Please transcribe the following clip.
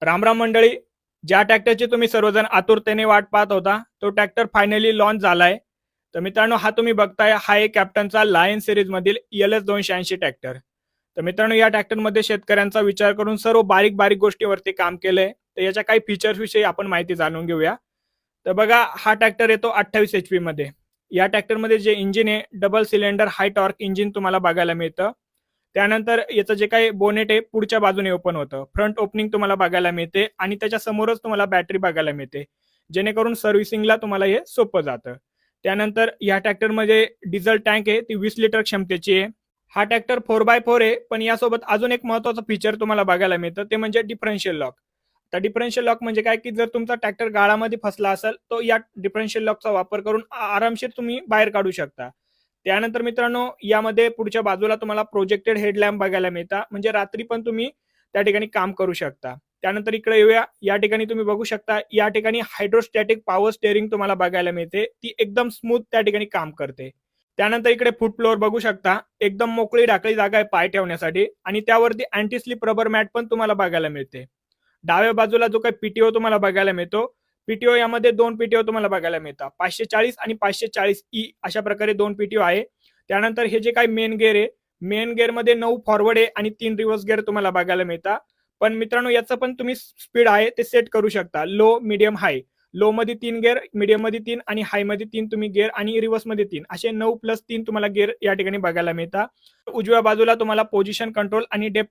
राम राम मंडळी. ज्या ट्रॅक्टरची तुम्ही सर्वजण आतुरतेने वाट पाहत होता तो ट्रॅक्टर फायनली लॉन्च झालाय. तर मित्रांनो, हा तुम्ही बघताय हा एक कॅप्टनचा लायन सिरीज मधील LS 280 ट्रॅक्टर. तर मित्रांनो, या ट्रॅक्टर मध्ये शेतकऱ्यांचा विचार करून सर्व बारीक बारीक गोष्टीवरती काम केलंय. तर याच्या काही फीचर्स विषयी आपण माहिती जाणून घेऊया. तर बघा, हा ट्रॅक्टर येतो 28 HP मध्ये. या ट्रॅक्टर मध्ये जे इंजिन आहे डबल सिलेंडर हाय टॉर्क इंजिन तुम्हाला बघायला मिळतं. त्यानंतर याचं जे काही बोनेट आहे पुढच्या बाजूने ओपन होतं, फ्रंट ओपनिंग तुम्हाला बघायला मिळते आणि त्याच्या समोरच तुम्हाला बॅटरी बघायला मिळते, जेणेकरून सर्व्हिसिंगला तुम्हाला हे सोपं जातं. त्यानंतर या ट्रॅक्टरमध्ये डिझेल टँक आहे, ती 20 लिटर क्षमतेची आहे. हा ट्रॅक्टर 4x4 आहे, पण यासोबत अजून एक महत्वाचं फीचर तुम्हाला बघायला मिळतं, ते म्हणजे डिफरन्शियल लॉक. तर डिफरन्शियल लॉक म्हणजे काय, की जर तुमचा ट्रॅक्टर गाळामध्ये फसला असेल तो या डिफरन्शियल लॉकचा वापर करून आरामशीर तुम्ही बाहेर काढू शकता. त्यानंतर मित्रांनो, यामध्ये पुढच्या बाजूला तुम्हाला प्रोजेक्टेड हेडलॅम्प बघायला मिळतात, म्हणजे रात्री पण तुम्ही त्या ठिकाणी काम करू शकता. त्यानंतर इकडे येऊया. या ठिकाणी तुम्ही बघू शकता, या ठिकाणी हायड्रोस्टॅटिक पॉवर स्टेअरिंग तुम्हाला बघायला मिळते, ती एकदम स्मूथ त्या ठिकाणी काम करते. त्यानंतर इकडे फूट फ्लोअर बघू शकता, एकदम मोकळी ढाकळी जागा आहे पाय ठेवण्यासाठी आणि त्यावरती अँटी स्लिप रबर मॅट पण तुम्हाला बघायला मिळते. डाव्या बाजूला जो काही पीटीओ तुम्हाला बघायला मिळतो, पीटीओ यामध्ये दोन पीटीओ तुम्हाला बघायला मिळतात, 540 आणि 540E अशा प्रकारे दोन पीटीओ आहे. त्यानंतर हे जे काही मेन गेअर आहे, मेन गेअर मध्ये 9 फॉरवर्ड आहे आणि 3 रिव्हर्स गेअर तुम्हाला बघायला मिळतात. पण मित्रांनो, याचं पण तुम्ही स्पीड आहे ते सेट करू शकता, लो, मीडियम, हाय. लो मध्ये 3 गेअर, मीडियम मध्ये 3 आणि हाय मध्ये 3 तुम्ही गेअर आणि रिव्हर्स मध्ये 3 असे 9+3 तुम्हाला गेअर या ठिकाणी बघायला मिळतात. उजव्या बाजूला तुम्हाला पोझिशन कंट्रोल आणि डेप्थ